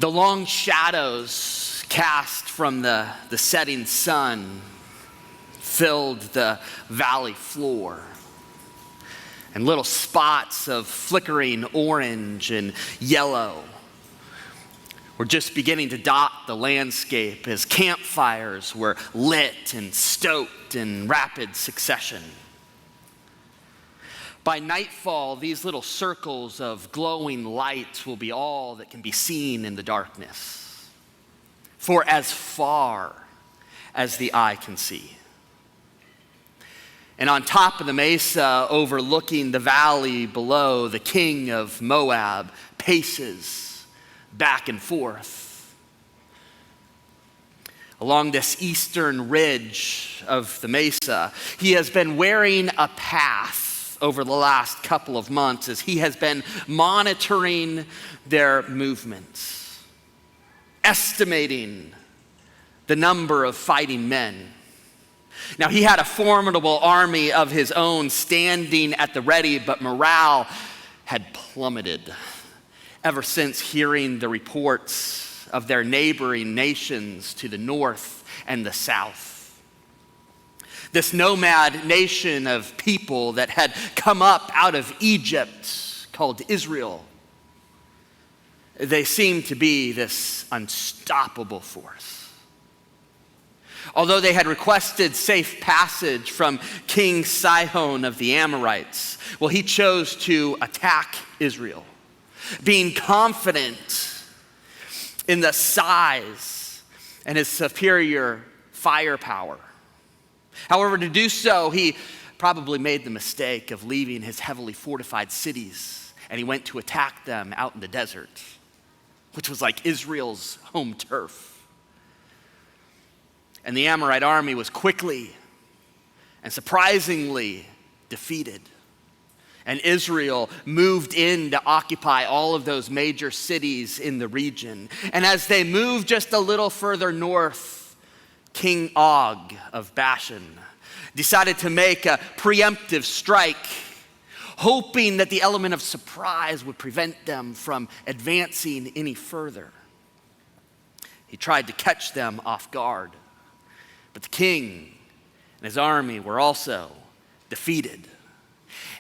The long shadows cast from the setting sun filled the valley floor, and little spots of flickering orange and yellow were just beginning to dot the landscape as campfires were lit and stoked in rapid succession. By nightfall, these little circles of glowing lights will be all that can be seen in the darkness, for as far as the eye can see. And on top of the mesa overlooking the valley below, the king of Moab paces back and forth. Along this eastern ridge of the mesa, he has been wearing a path over the last couple of months as he has been monitoring their movements, estimating the number of fighting men. Now, he had a formidable army of his own standing at the ready, but morale had plummeted ever since hearing the reports of their neighboring nations to the north and the south. This nomad nation of people that had come up out of Egypt called Israel, they seemed to be this unstoppable force. Although they had requested safe passage from King Sihon of the Amorites, well, he chose to attack Israel, being confident in the size and his superior firepower. However, to do so, he probably made the mistake of leaving his heavily fortified cities, and he went to attack them out in the desert, which was like Israel's home turf. And the Amorite army was quickly and surprisingly defeated. And Israel moved in to occupy all of those major cities in the region. And as they moved just a little further north, King Og of Bashan decided to make a preemptive strike, hoping that the element of surprise would prevent them from advancing any further. He tried to catch them off guard, but the king and his army were also defeated,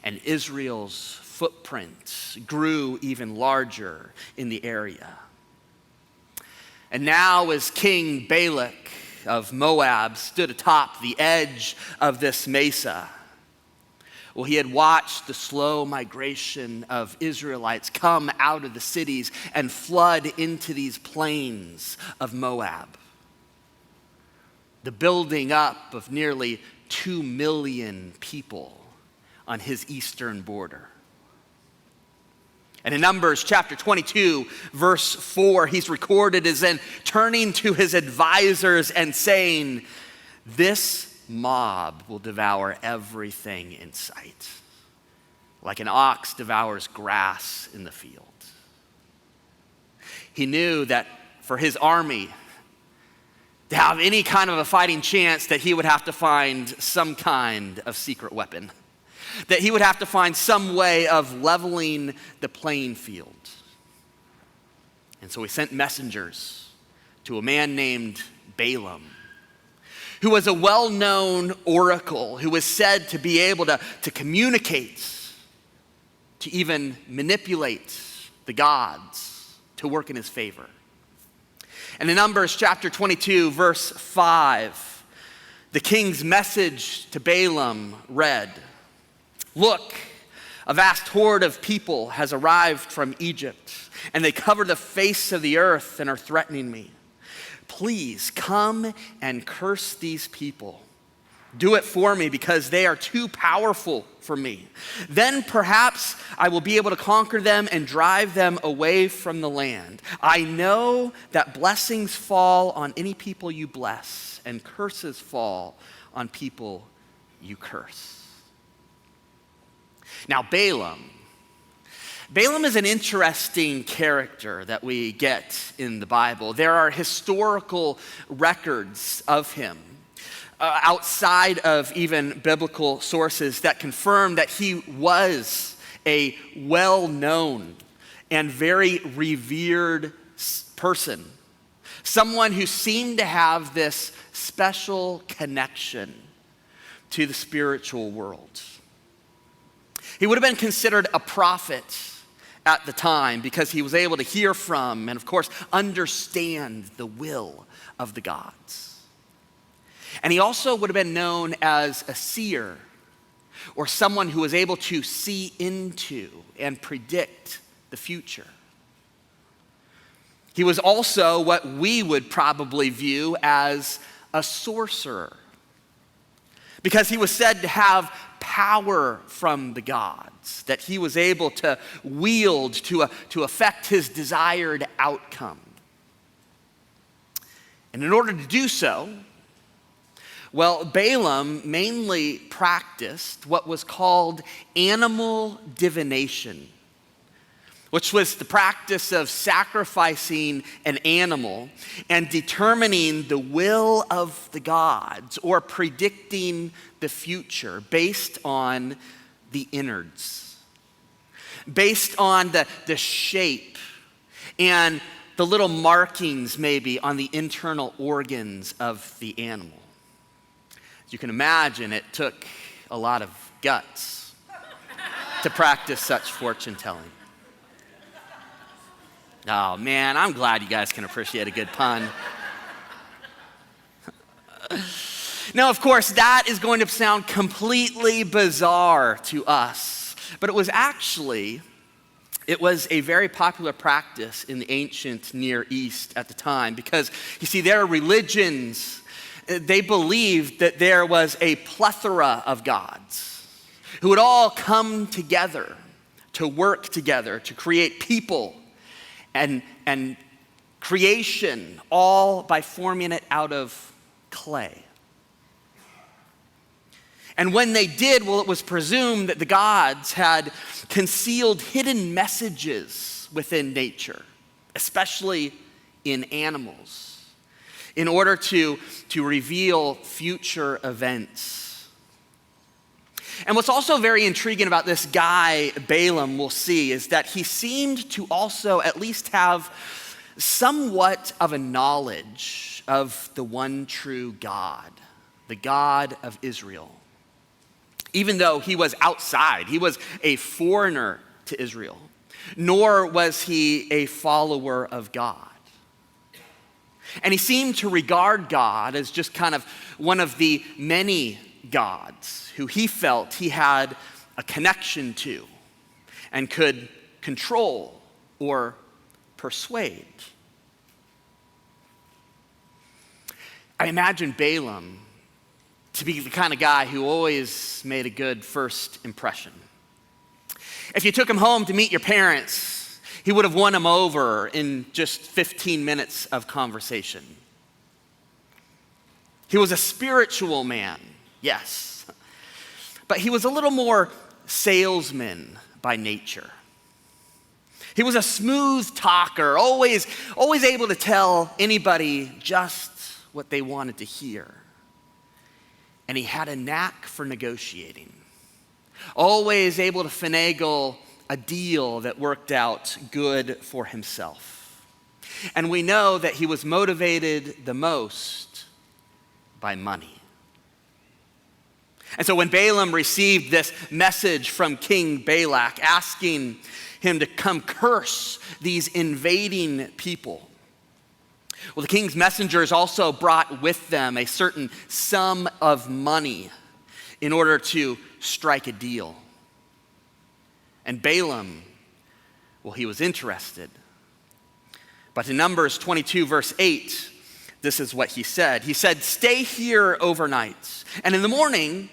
and Israel's footprint grew even larger in the area. And now, as King Balak of Moab stood atop the edge of this mesa, well, he had watched the slow migration of Israelites come out of the cities and flood into these plains of Moab. The building up of nearly 2 million people on his eastern border. And in Numbers chapter 22, verse 4, he's recorded as then turning to his advisors and saying, "This mob will devour everything in sight, like an ox devours grass in the field." He knew that for his army to have any kind of a fighting chance, that he would have to find some kind of secret weapon, that he would have to find some way of leveling the playing field. And so he sent messengers to a man named Balaam, who was a well-known oracle, who was said to be able to communicate, to even manipulate the gods to work in his favor. And in Numbers chapter 22, verse 5, the king's message to Balaam read, "Look, a vast horde of people has arrived from Egypt, and they cover the face of the earth and are threatening me. Please come and curse these people. Do it for me, because they are too powerful for me. Then perhaps I will be able to conquer them and drive them away from the land. I know that blessings fall on any people you bless, and curses fall on people you curse." Now, Balaam is an interesting character that we get in the Bible. There are historical records of him outside of even biblical sources that confirm that he was a well-known and very revered person, someone who seemed to have this special connection to the spiritual world. He would have been considered a prophet at the time because he was able to hear from and, of course, understand the will of the gods. And he also would have been known as a seer, or someone who was able to see into and predict the future. He was also what we would probably view as a sorcerer, because he was said to have power from the gods that he was able to wield to affect his desired outcome. And in order to do so, well, Balaam mainly practiced what was called animal divination, which was the practice of sacrificing an animal and determining the will of the gods, or predicting the future based on the innards, based on the shape and the little markings maybe on the internal organs of the animal. As you can imagine, it took a lot of guts to practice such fortune telling. Oh man, I'm glad you guys can appreciate a good pun. Now, of course, that is going to sound completely bizarre to us, but it was a very popular practice in the ancient Near East at the time, because you see, their religions, they believed that there was a plethora of gods who would all come together to work together to create people and creation, all by forming it out of clay. And when they did, well, it was presumed that the gods had concealed hidden messages within nature, especially in animals, in order to reveal future events. And what's also very intriguing about this guy, Balaam, we'll see, is that he seemed to also at least have somewhat of a knowledge of the one true God, the God of Israel. Even though he was outside, he was a foreigner to Israel, nor was he a follower of God. And he seemed to regard God as just kind of one of the many gods who he felt he had a connection to and could control or persuade. I imagine Balaam to be the kind of guy who always made a good first impression. If you took him home to meet your parents, he would have won them over in just 15 minutes of conversation. He was a spiritual man, yes, but he was a little more salesman by nature. He was a smooth talker, always able to tell anybody just what they wanted to hear. And he had a knack for negotiating, always able to finagle a deal that worked out good for himself. And we know that he was motivated the most by money. And so when Balaam received this message from King Balak asking him to come curse these invading people, well, the king's messengers also brought with them a certain sum of money in order to strike a deal. And Balaam, well, he was interested. But in Numbers 22, verse 8, this is what he said. He said, "Stay here overnight, and in the morning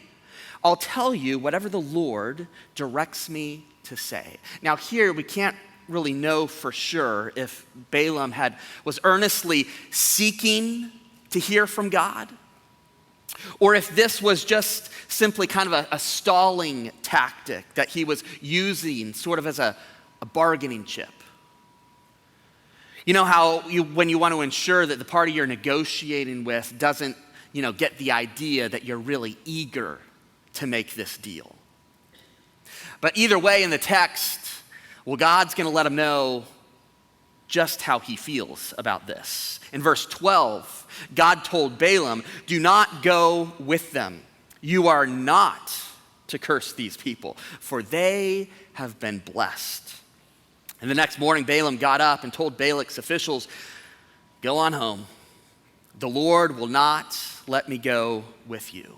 I'll tell you whatever the Lord directs me to say." Now here we can't really know for sure if Balaam was earnestly seeking to hear from God, or if this was just simply kind of a stalling tactic that he was using sort of as a bargaining chip. You know how when you want to ensure that the party you're negotiating with doesn't, get the idea that you're really eager to make this deal. But either way in the text, well, God's going to let him know just how he feels about this. In verse 12, God told Balaam, "Do not go with them. You are not to curse these people, for they have been blessed." And the next morning, Balaam got up and told Balak's officials, "Go on home. The Lord will not let me go with you."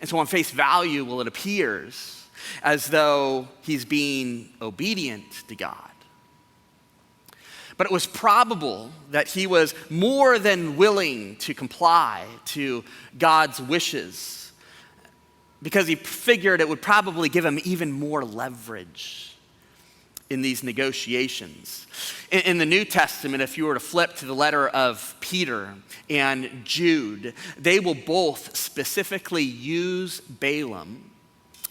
And so on face value, well, it appears as though he's being obedient to God. But it was probable that he was more than willing to comply to God's wishes because he figured it would probably give him even more leverage in these negotiations. In the New Testament, if you were to flip to the letter of Peter and Jude, they will both specifically use Balaam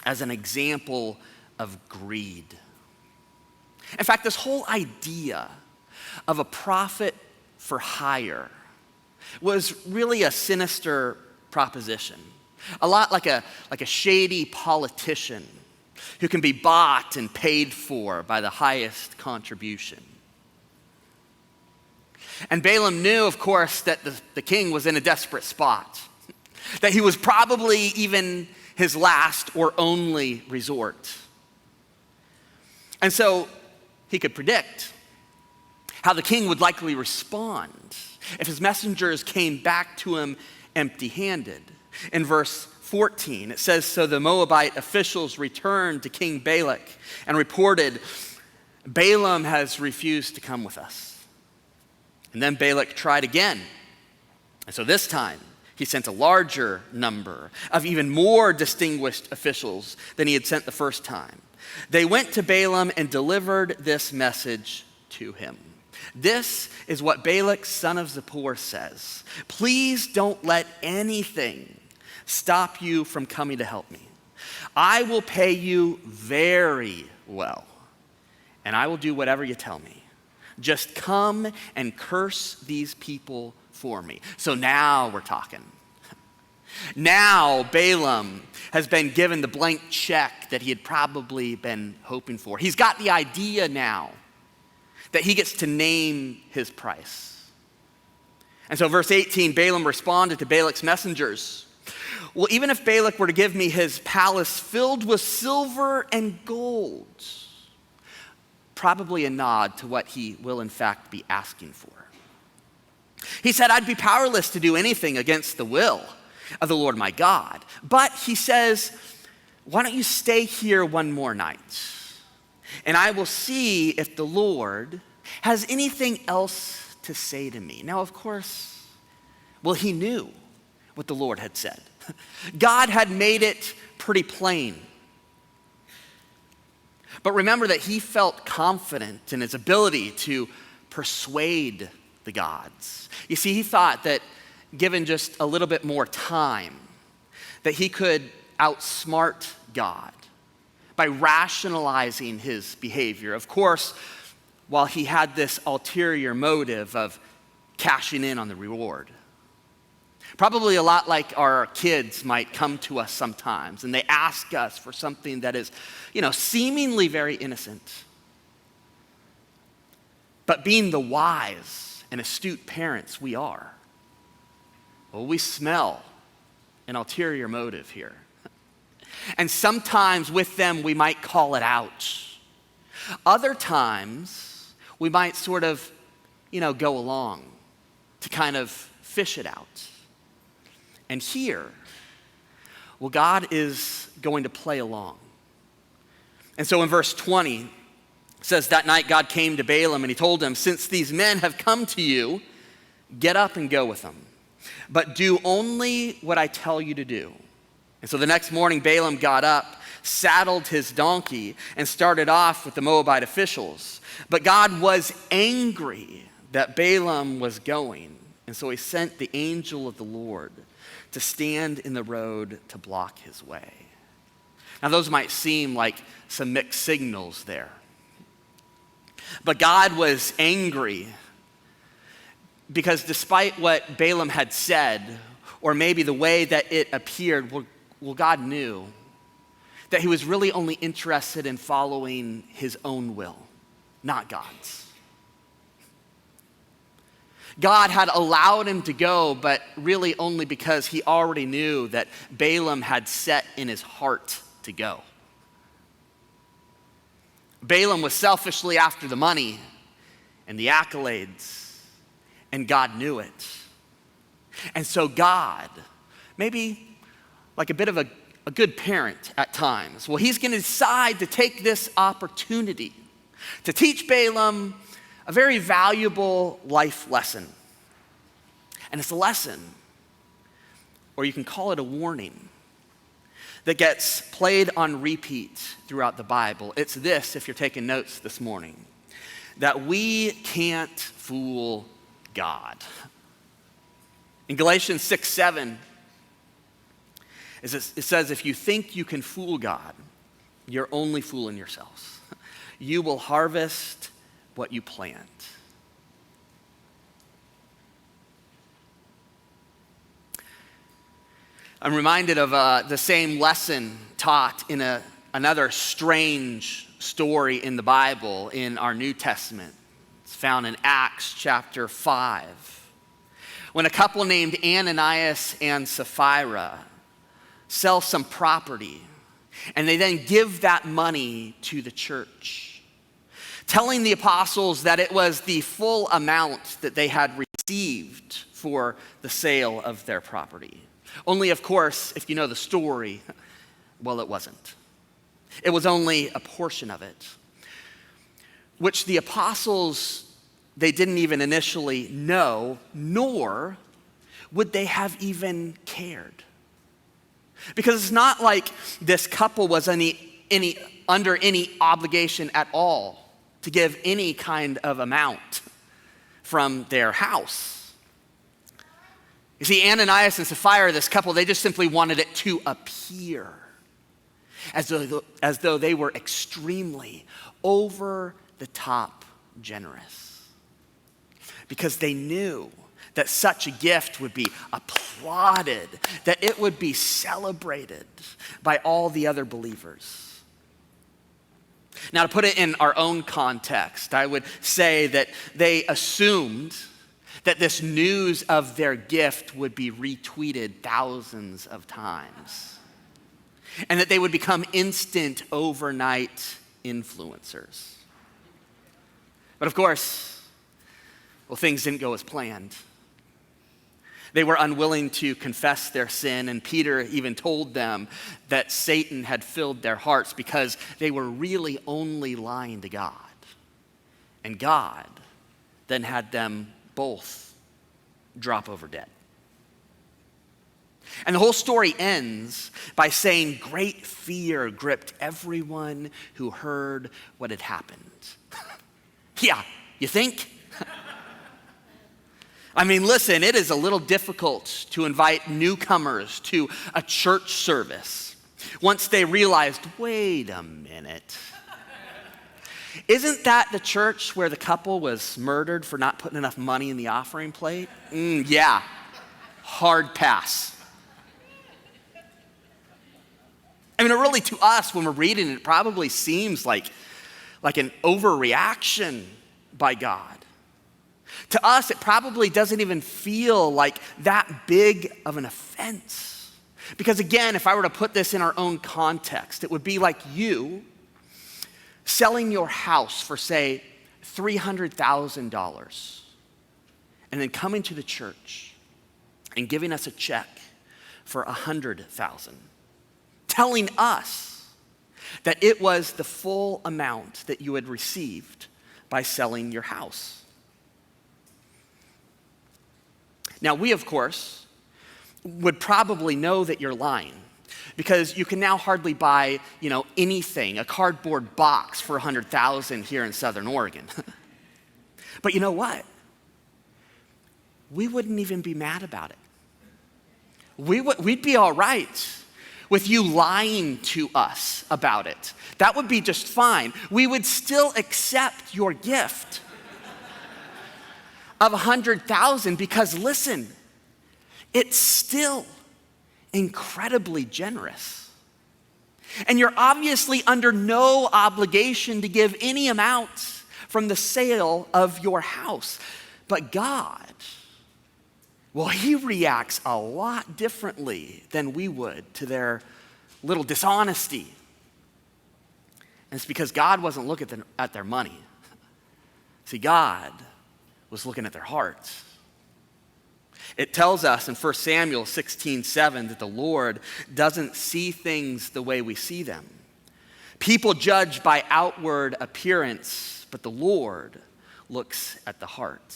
as an example of greed. In fact, this whole idea of a prophet for hire was really a sinister proposition. A lot like a shady politician who can be bought and paid for by the highest contribution. And Balaam knew, of course, that the king was in a desperate spot, that he was probably even his last or only resort. And so he could predict how the king would likely respond if his messengers came back to him empty-handed. In verse 14, it says, "So the Moabite officials returned to King Balak and reported, 'Balaam has refused to come with us.' And then Balak tried again. And so this time, he sent a larger number of even more distinguished officials than he had sent the first time. They went to Balaam and delivered this message to him. 'This is what Balak, son of Zippor, says. Please don't let anything stop you from coming to help me. I will pay you very well, and I will do whatever you tell me. Just come and curse these people for me.'" So now we're talking. Now Balaam has been given the blank check that he had probably been hoping for. He's got the idea now that he gets to name his price. And so verse 18, Balaam responded to Balak's messengers, "Well, even if Balak were to give me his palace filled with silver and gold," probably a nod to what he will in fact be asking for. He said, "I'd be powerless to do anything against the will of the Lord my God." But he says, "Why don't you stay here one more night? And I will see if the Lord has anything else to say to me." Now, of course, well, he knew what the Lord had said. God had made it pretty plain. But remember that he felt confident in his ability to persuade the gods. You see, he thought that given just a little bit more time, that he could outsmart God by rationalizing his behavior. Of course, while he had this ulterior motive of cashing in on the reward. Probably a lot like our kids might come to us sometimes and they ask us for something that is, seemingly very innocent. But being the wise and astute parents we are, well, we smell an ulterior motive here. And sometimes with them, we might call it out. Other times, we might sort of, go along to kind of fish it out. And here, well, God is going to play along. And so in verse 20, it says, "That night God came to Balaam and he told him, 'Since these men have come to you, get up and go with them. But do only what I tell you to do.' And so the next morning, Balaam got up, saddled his donkey, and started off with the Moabite officials. But God was angry that Balaam was going, and so he sent the angel of the Lord to stand in the road to block his way." Now, those might seem like some mixed signals there. But God was angry because despite what Balaam had said, or maybe the way that it appeared, well, God knew that he was really only interested in following his own will. not God's. God had allowed him to go, but really only because he already knew that Balaam had set in his heart to go. Balaam was selfishly after the money and the accolades, and God knew it. And so God, maybe like a bit of a good parent at times, well, he's going to decide to take this opportunity to teach Balaam a very valuable life lesson. And it's a lesson, or you can call it a warning, that gets played on repeat throughout the Bible. It's this, if you're taking notes this morning, that we can't fool God. In Galatians 6:7, it says, if you think you can fool God, you're only fooling yourselves. You will harvest what you plant. I'm reminded of the same lesson taught in another strange story in the Bible in our New Testament. It's found in Acts chapter 5. When a couple named Ananias and Sapphira sell some property, and they then give that money to the church, telling the apostles that it was the full amount that they had received for the sale of their property. Only, of course, if you know the story, well, it wasn't. It was only a portion of it, which the apostles, they didn't even initially know, nor would they have even cared. Because it's not like this couple was under any obligation at all to give any kind of amount from their house. You see, Ananias and Sapphira, this couple, they just simply wanted it to appear as though they were extremely over the top generous. Because they knew that such a gift would be applauded, that it would be celebrated by all the other believers. Now, to put it in our own context, I would say that they assumed that this news of their gift would be retweeted thousands of times, and that they would become instant overnight influencers. But of course, well, things didn't go as planned. They were unwilling to confess their sin, and Peter even told them that Satan had filled their hearts because they were really only lying to God. And God then had them both drop over dead. And the whole story ends by saying great fear gripped everyone who heard what had happened. Yeah, you think? I mean, listen, it is a little difficult to invite newcomers to a church service once they realized, wait a minute. Isn't that the church where the couple was murdered for not putting enough money in the offering plate? Yeah, hard pass. I mean, really, to us, when we're reading it probably seems like an overreaction by God. To us, it probably doesn't even feel like that big of an offense. Because again, if I were to put this in our own context, it would be like you selling your house for, say, $300,000, and then coming to the church and giving us a check for $100,000, telling us that it was the full amount that you had received by selling your house. Now, we, of course, would probably know that you're lying, because you can now hardly buy, anything, a cardboard box for $100,000 here in Southern Oregon. But you know what? We wouldn't even be mad about it. We'd be all right with you lying to us about it. That would be just fine. We would still accept your gift of $100,000 because, listen, it's still incredibly generous. And you're obviously under no obligation to give any amount from the sale of your house. But God, well, he reacts a lot differently than we would to their little dishonesty. And it's because God wasn't looking at their money. See, God was looking at their hearts. It tells us in 1 Samuel 16:7 that the Lord doesn't see things the way we see them. People judge by outward appearance, but the Lord looks at the heart.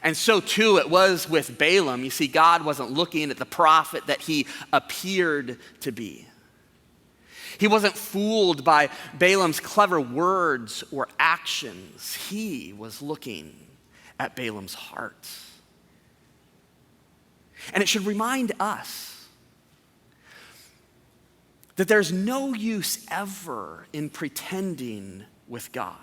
And so too it was with Balaam. You see, God wasn't looking at the prophet that he appeared to be. He wasn't fooled by Balaam's clever words or actions. He was looking at Balaam's heart. And it should remind us that there's no use ever in pretending with God.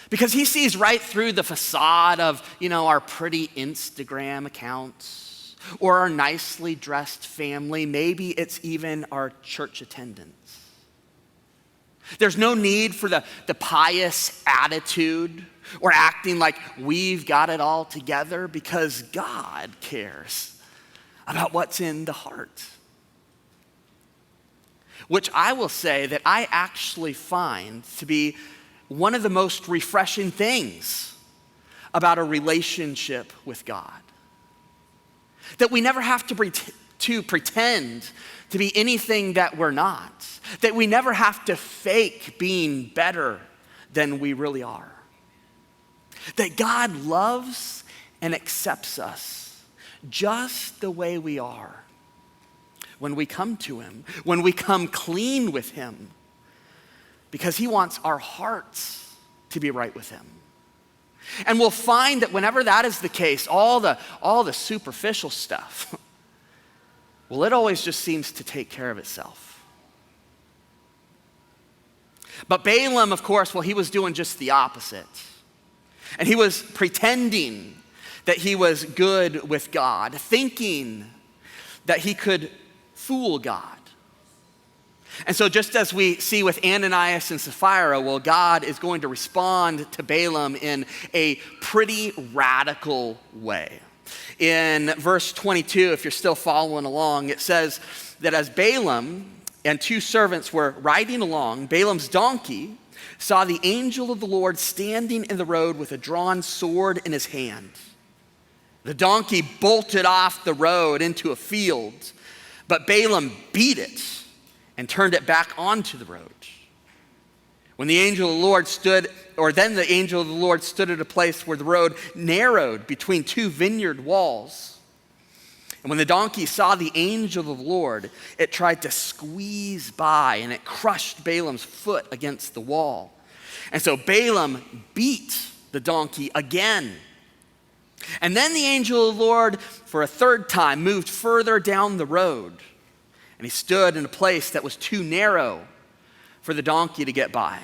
Because he sees right through the facade of, our pretty Instagram accounts or our nicely dressed family. Maybe it's even our church attendance. There's no need for the pious attitude or acting like we've got it all together, because God cares about what's in the heart. Which I will say that I actually find to be one of the most refreshing things about a relationship with God. That we never have to pretend to be anything that we're not. That we never have to fake being better than we really are. That God loves and accepts us just the way we are when we come to him, when we come clean with him, because he wants our hearts to be right with him. And we'll find that whenever that is the case, all the superficial stuff, well, it always just seems to take care of itself. But Balaam, of course, well, he was doing just the opposite. And he was pretending that he was good with God, thinking that he could fool God. And so just as we see with Ananias and Sapphira, well, God is going to respond to Balaam in a pretty radical way. In verse 22, if you're still following along, it says that as Balaam and two servants were riding along, Balaam's donkey saw the angel of the Lord standing in the road with a drawn sword in his hand. The donkey bolted off the road into a field, but Balaam beat it and turned it back onto the road. Then the angel of the Lord stood at a place where the road narrowed between two vineyard walls. And when the donkey saw the angel of the Lord, it tried to squeeze by, and it crushed Balaam's foot against the wall. And so Balaam beat the donkey again. And then the angel of the Lord, for a third time, moved further down the road. And he stood in a place that was too narrow for the donkey to get by.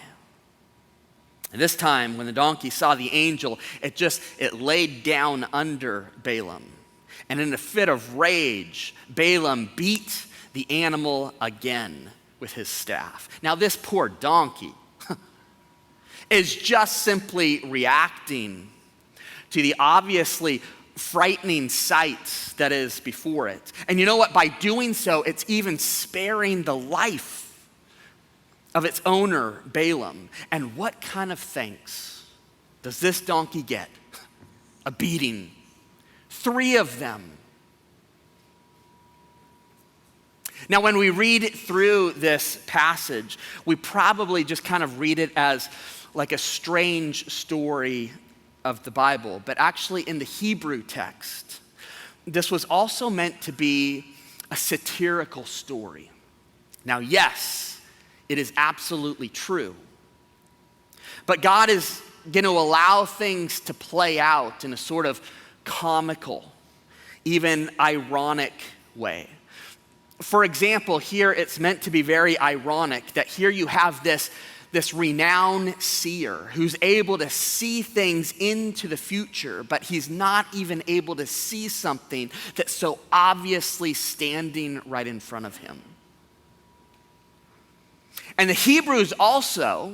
And this time, when the donkey saw the angel, it laid down under Balaam. And in a fit of rage, Balaam beat the animal again with his staff. Now, this poor donkey is just simply reacting to the obviously frightening sight that is before it. And you know what? By doing so, it's even sparing the life of its owner, Balaam. And what kind of thanks does this donkey get? A beating. 3 of them. Now, when we read through this passage, we probably just kind of read it as like a strange story of the Bible. But actually, in the Hebrew text, this was also meant to be a satirical story. Now, yes, it is absolutely true. But God is going to allow things to play out in a sort of comical, even ironic way. For example, here it's meant to be very ironic that here you have this renowned seer who's able to see things into the future, but he's not even able to see something that's so obviously standing right in front of him. And the Hebrews also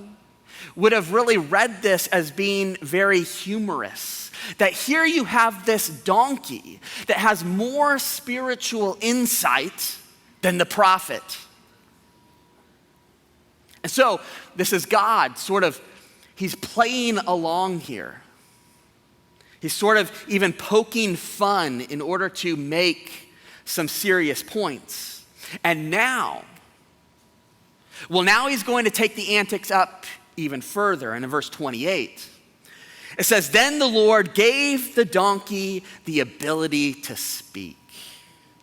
would have really read this as being very humorous. That here you have this donkey that has more spiritual insight than the prophet. And so this is God he's playing along here. He's sort of even poking fun in order to make some serious points. And now he's going to take the antics up even further. And in verse 28, it says, "Then the Lord gave the donkey the ability to speak."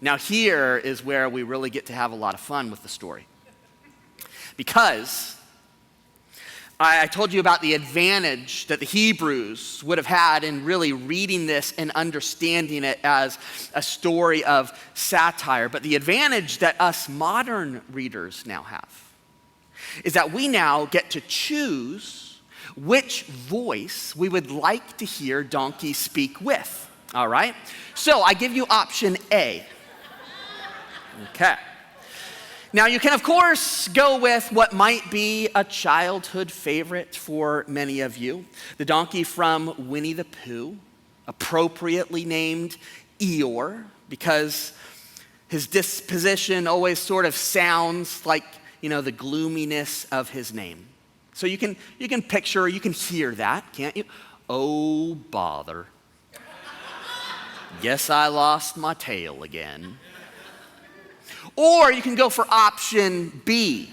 Now here is where we really get to have a lot of fun with the story. Because I told you about the advantage that the Hebrews would have had in really reading this and understanding it as a story of satire. But the advantage that us modern readers now have is that we now get to choose which voice we would like to hear donkey speak with. All right? So I give you option A. Okay. Now, you can, of course, go with what might be a childhood favorite for many of you. The donkey from Winnie the Pooh, appropriately named Eeyore, because his disposition always sort of sounds like, the gloominess of his name. So you can picture, you can hear that, can't you? Oh, bother. Guess I lost my tail again. Or you can go for option B.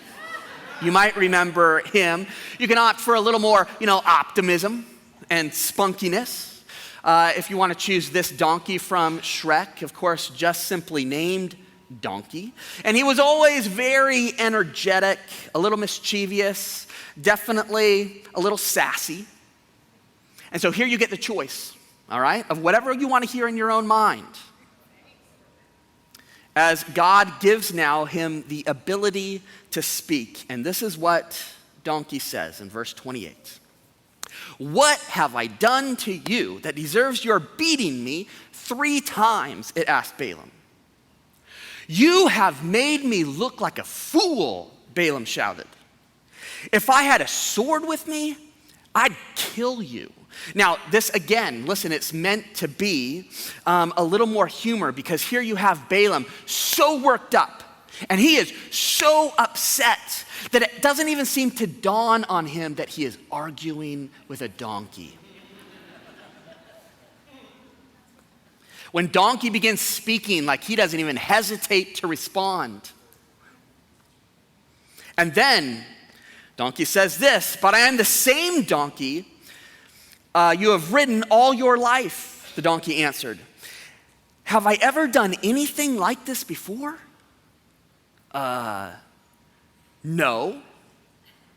You might remember him. You can opt for a little more, optimism and spunkiness. If you want to choose this donkey from Shrek, of course, just simply named Donkey. And he was always very energetic, a little mischievous, definitely a little sassy. And so here you get the choice, all right, of whatever you want to hear in your own mind. As God gives now him the ability to speak. And this is what Donkey says in verse 28. "What have I done to you that deserves your beating me 3 times, it asked Balaam. "You have made me look like a fool," Balaam shouted. "If I had a sword with me, I'd kill you." Now, this again, listen, it's meant to be a little more humor, because here you have Balaam so worked up and he is so upset that it doesn't even seem to dawn on him that he is arguing with a donkey. When Donkey begins speaking, he doesn't even hesitate to respond. And then Donkey says this, "But I am the same donkey you have ridden all your life," the donkey answered. "Have I ever done anything like this before?" No,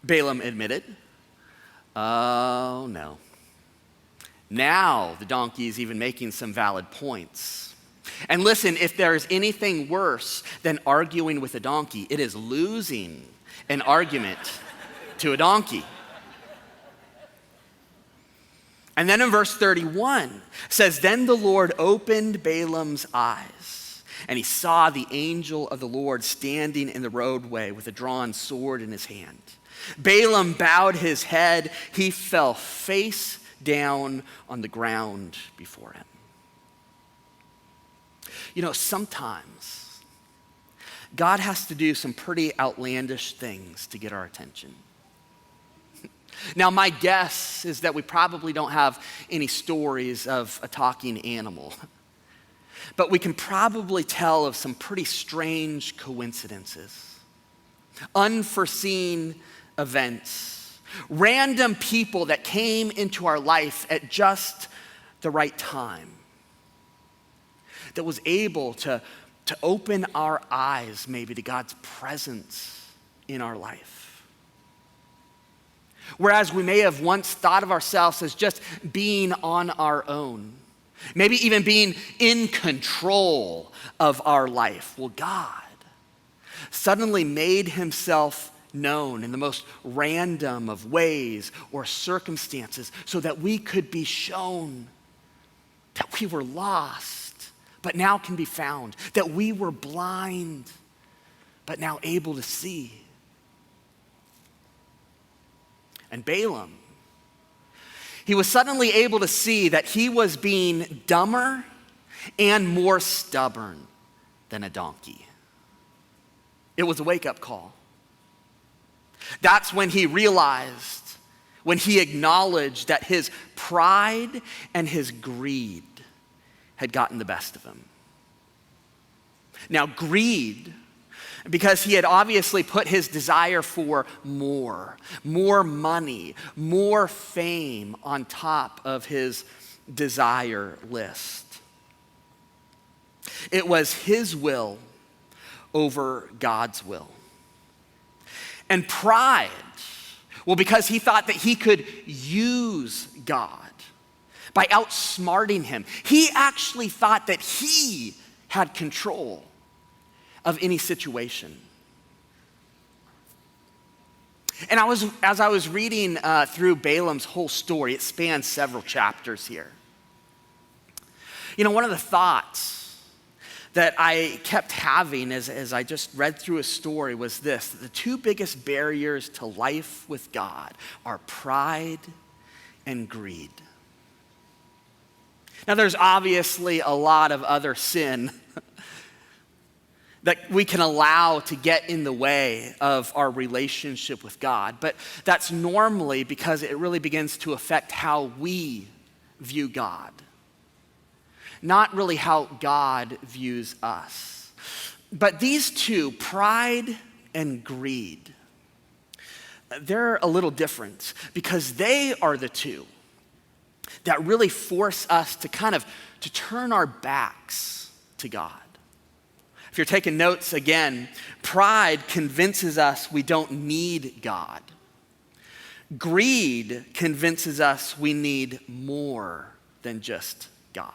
Balaam admitted. Oh, no. Now the donkey is even making some valid points. And listen, if there is anything worse than arguing with a donkey, it is losing an argument to a donkey. And then in verse 31 says, "Then the Lord opened Balaam's eyes, and he saw the angel of the Lord standing in the roadway with a drawn sword in his hand. Balaam bowed his head. He fell face down on the ground before him." Sometimes God has to do some pretty outlandish things to get our attention. Now, my guess is that we probably don't have any stories of a talking animal, but we can probably tell of some pretty strange coincidences, unforeseen events, random people that came into our life at just the right time, that was able to open our eyes maybe to God's presence in our life. Whereas we may have once thought of ourselves as just being on our own, maybe even being in control of our life. Well, God suddenly made himself known in the most random of ways or circumstances so that we could be shown that we were lost, but now can be found, that we were blind, but now able to see. And Balaam, he was suddenly able to see that he was being dumber and more stubborn than a donkey. It was a wake-up call. That's when he realized, when he acknowledged that his pride and his greed had gotten the best of him. Now, greed, because he had obviously put his desire for more money, more fame on top of his desire list. It was his will over God's will. And pride, well, because he thought that he could use God by outsmarting him. He actually thought that he had control of any situation. And as I was reading through Balaam's whole story, it spans several chapters here. You know, one of the thoughts that I kept having as I just read through his story was this: that the two biggest barriers to life with God are pride and greed. Now, there's obviously a lot of other sin that we can allow to get in the way of our relationship with God, but that's normally because it really begins to affect how we view God, not really how God views us. But these two, pride and greed, they're a little different because they are the two that really force us to turn our backs to God. If you're taking notes again, pride convinces us we don't need God. Greed convinces us we need more than just God.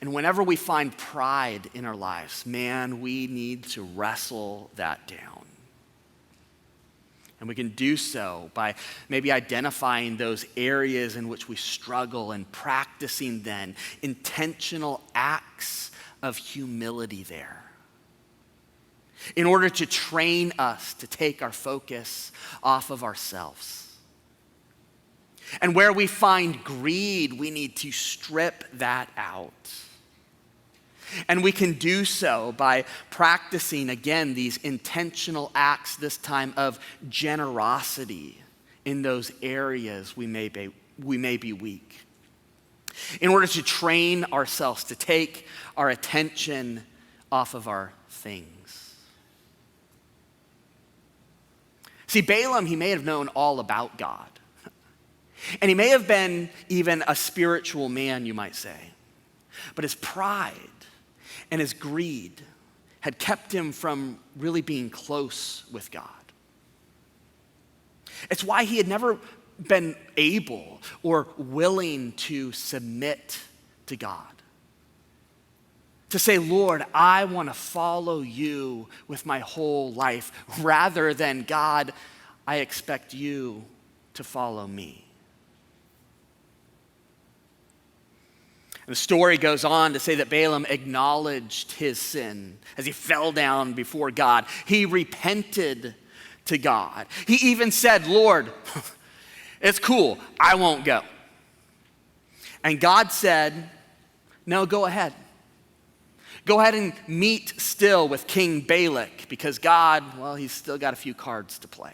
And whenever we find pride in our lives, man, we need to wrestle that down. And we can do so by maybe identifying those areas in which we struggle and practicing then intentional acts of humility there, in order to train us to take our focus off of ourselves. And where we find greed, we need to strip that out. And we can do so by practicing, again, these intentional acts, this time of generosity in those areas we may be weak, in order to train ourselves to take our attention off of our things. See, Balaam, he may have known all about God. And he may have been even a spiritual man, you might say. But his pride and his greed had kept him from really being close with God. It's why he had never been able or willing to submit to God. To say, Lord, I want to follow you with my whole life, rather than, God, I expect you to follow me. And the story goes on to say that Balaam acknowledged his sin as he fell down before God. He repented to God. He even said, Lord, it's cool, I won't go. And God said, no, go ahead. Go ahead and meet still with King Balak, because God, well, he's still got a few cards to play.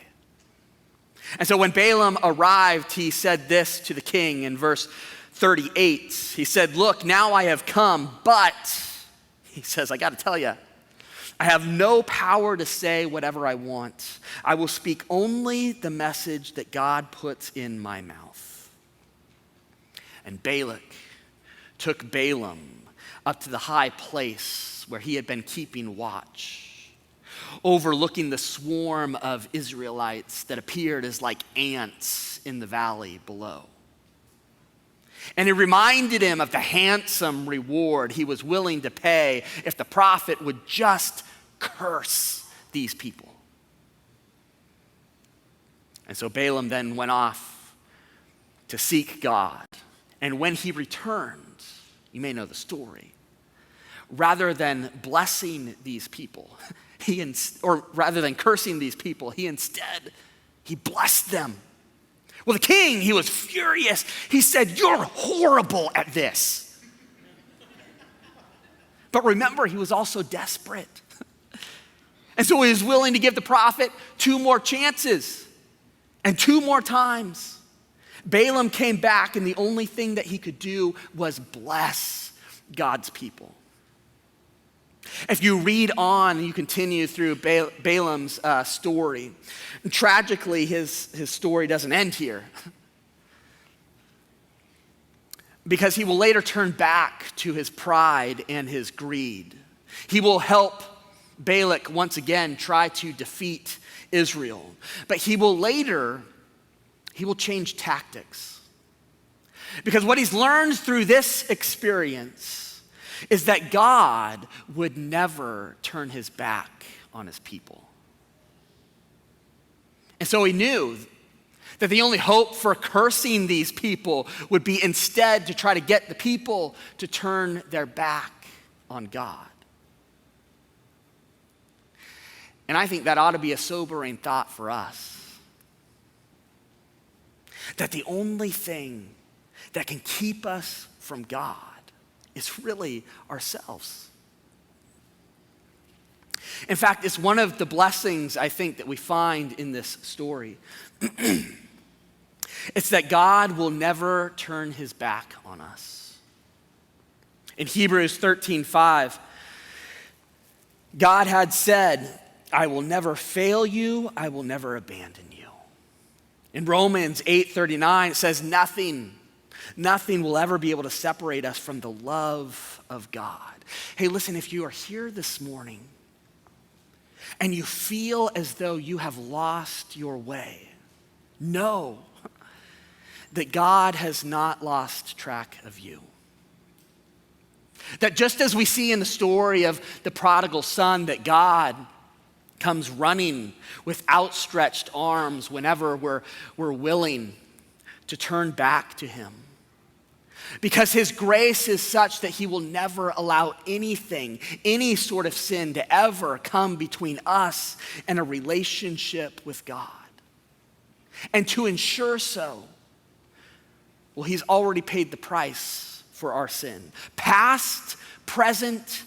And so when Balaam arrived, he said this to the king in verse 38. He said, look, now I have come, but, he says, I got to tell you, I have no power to say whatever I want. I will speak only the message that God puts in my mouth. And Balak took Balaam up to the high place where he had been keeping watch, overlooking the swarm of Israelites that appeared as like ants in the valley below. And it reminded him of the handsome reward he was willing to pay if the prophet would just curse these people. And so Balaam then went off to seek God. And when he returned, you may know the story, rather than blessing these people, rather than cursing these people, he instead He blessed them. Well, the king, he was furious. He said, "You're horrible at this." But remember, he was also desperate. And so he was willing to give the prophet 2 more chances and 2 more times. Balaam came back, and the only thing that he could do was bless God's people. If you read on, you continue through Balaam's story. And tragically, his story doesn't end here. Because he will later turn back to his pride and his greed. He will help Balak once again try to defeat Israel. But he will change tactics. Because what he's learned through this experience is that God would never turn his back on his people. And so he knew that the only hope for cursing these people would be instead to try to get the people to turn their back on God. And I think that ought to be a sobering thought for us. That the only thing that can keep us from God is really ourselves. In fact, it's one of the blessings, I think, that we find in this story. It's that God will never turn his back on us. In Hebrews 13:5, God had said, "I will never fail you, I will never abandon you." In Romans 8:39, it says, Nothing will ever be able to separate us from the love of God. Hey, listen, if you are here this morning and you feel as though you have lost your way, know that God has not lost track of you. That just as we see in the story of the prodigal son, that God comes running with outstretched arms whenever we're willing to turn back to him. Because his grace is such that he will never allow anything, any sort of sin to ever come between us and a relationship with God. And to ensure so, well, he's already paid the price for our sin. Past, present,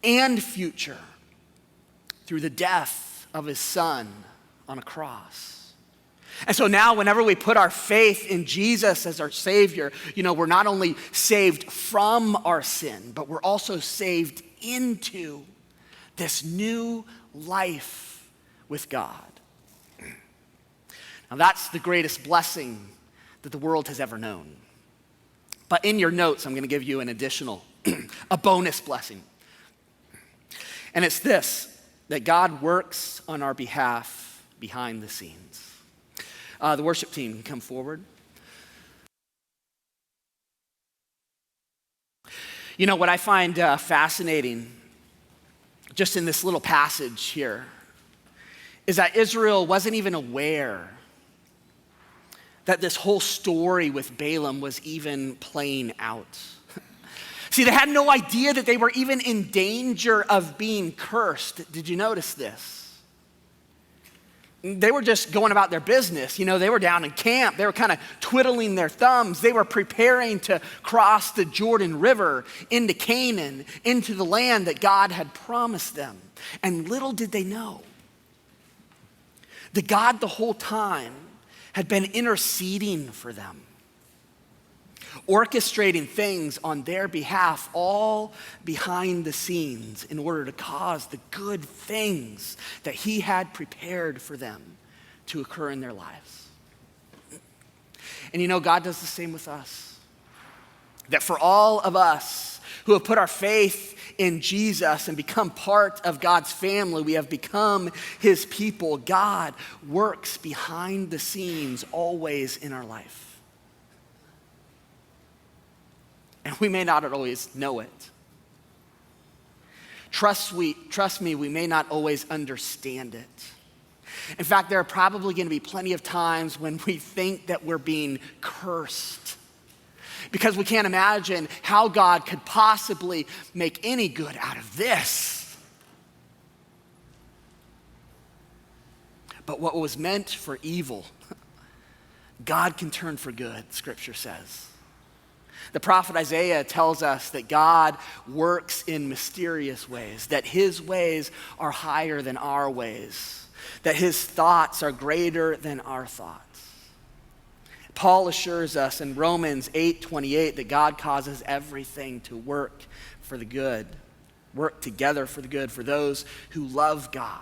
and future through the death of his son on a cross. And so now whenever we put our faith in Jesus as our Savior, we're not only saved from our sin, but we're also saved into this new life with God. Now that's the greatest blessing that the world has ever known. But in your notes, I'm going to give you an additional, a bonus blessing. And it's this, that God works on our behalf behind the scenes. The worship team can come forward. What I find fascinating just in this little passage here is that Israel wasn't even aware that this whole story with Balaam was even playing out. See, they had no idea that they were even in danger of being cursed. Did you notice this? They were just going about their business. They were down in camp. They were kind of twiddling their thumbs. They were preparing to cross the Jordan River into Canaan, into the land that God had promised them. And little did they know that God the whole time had been interceding for them, orchestrating things on their behalf, all behind the scenes in order to cause the good things that he had prepared for them to occur in their lives. And God does the same with us. That for all of us who have put our faith in Jesus and become part of God's family, we have become his people. God works behind the scenes always in our life. And we may not always know it. Trust me, we may not always understand it. In fact, there are probably going to be plenty of times when we think that we're being cursed because we can't imagine how God could possibly make any good out of this. But what was meant for evil, God can turn for good, Scripture says. The prophet Isaiah tells us that God works in mysterious ways, that his ways are higher than our ways, that his thoughts are greater than our thoughts. Paul assures us in Romans 8:28 that God causes everything to work for the good, work together for the good for those who love God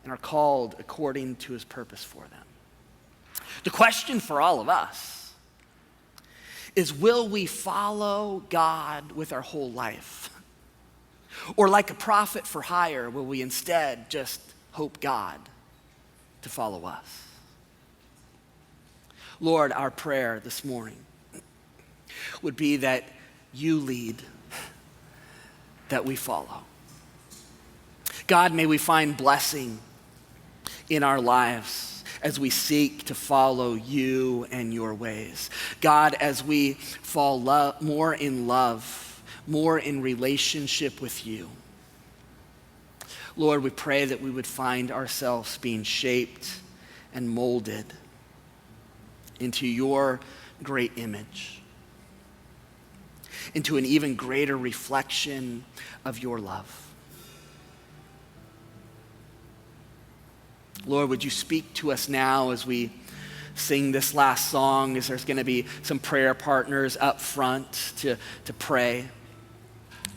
and are called according to his purpose for them. The question for all of us is, will we follow God with our whole life? Or like a prophet for hire, will we instead just hope God to follow us? Lord, our prayer this morning would be that you lead, that we follow. God, may we find blessing in our lives as we seek to follow you and your ways. God, as we fall more in love, more in relationship with you, Lord, we pray that we would find ourselves being shaped and molded into your great image, into an even greater reflection of your love. Lord, would you speak to us now as we sing this last song, as there's going to be some prayer partners up front to pray.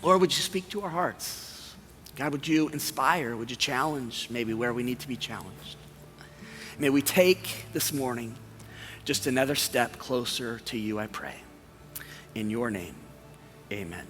Lord, would you speak to our hearts? God, would you inspire? Would you challenge maybe where we need to be challenged? May we take this morning just another step closer to you, I pray. In your name, amen.